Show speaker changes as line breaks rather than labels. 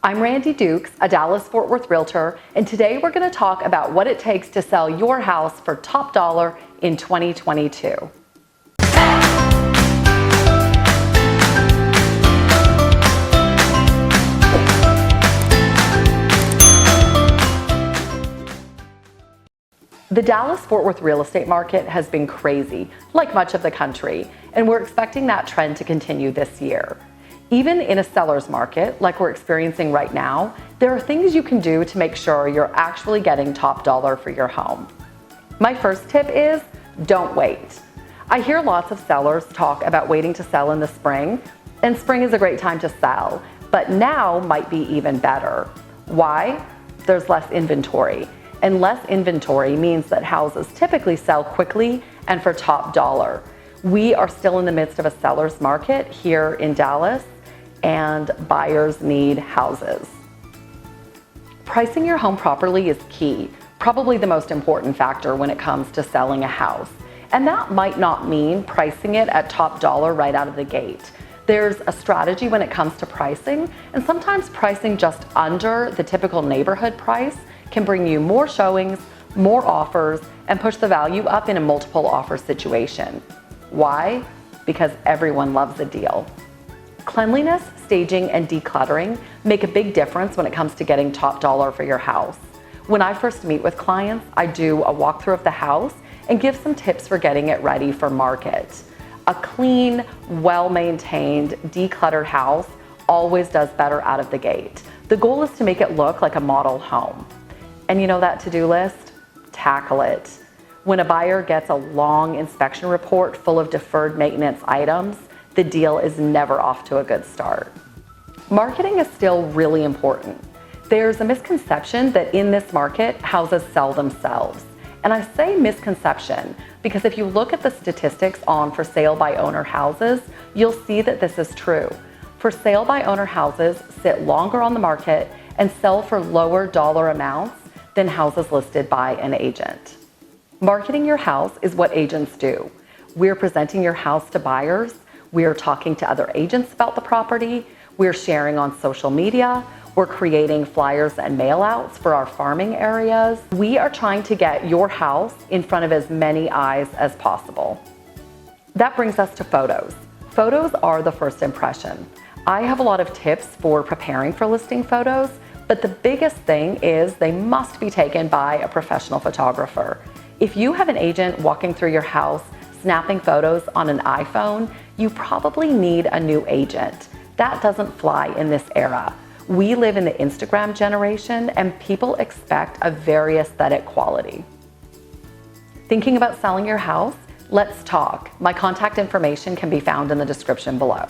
I'm Randi Dukes, a Dallas-Fort Worth realtor, and today we're going to talk about what it takes to sell your house for top dollar in 2022. The Dallas-Fort Worth real estate market has been crazy, like much of the country, and we're expecting that trend to continue this year. Even in a seller's market, like we're experiencing right now, there are things you can do to make sure you're actually getting top dollar for your home. My first tip is, don't wait. I hear lots of sellers talk about waiting to sell in the spring, and spring is a great time to sell, but now might be even better. Why? There's less inventory. And less inventory means that houses typically sell quickly and for top dollar. We are still in the midst of a seller's market here in Dallas, and buyers need houses. Pricing your home properly is key, probably the most important factor when it comes to selling a house. And that might not mean pricing it at top dollar right out of the gate. There's a strategy when it comes to pricing, and sometimes pricing just under the typical neighborhood price can bring you more showings, more offers, and push the value up in a multiple offer situation. Why? Because everyone loves a deal. Cleanliness, staging, and decluttering make a big difference when it comes to getting top dollar for your house. When I first meet with clients, I do a walkthrough of the house and give some tips for getting it ready for market. A clean, well-maintained, decluttered house always does better out of the gate. The goal is to make it look like a model home. And you know that to-do list? Tackle it. When a buyer gets a long inspection report full of deferred maintenance items, the deal is never off to a good start. Marketing is still really important. There's a misconception that in this market, houses sell themselves. And I say misconception because if you look at the statistics on for sale by owner houses, you'll see that this is true. For sale by owner houses sit longer on the market and sell for lower dollar amounts than houses listed by an agent. Marketing your house is what agents do. We're presenting your house to buyers. We're talking to other agents about the property. We're sharing on social media. We're creating flyers and mail outs for our farming areas. We are trying to get your house in front of as many eyes as possible. That brings us to photos. Photos are the first impression. I have a lot of tips for preparing for listing photos, but the biggest thing is they must be taken by a professional photographer. If you have an agent walking through your house snapping photos on an iPhone, you probably need a new agent. That doesn't fly in this era. We live in the Instagram generation and people expect a very aesthetic quality. Thinking about selling your house? Let's talk. My contact information can be found in the description below.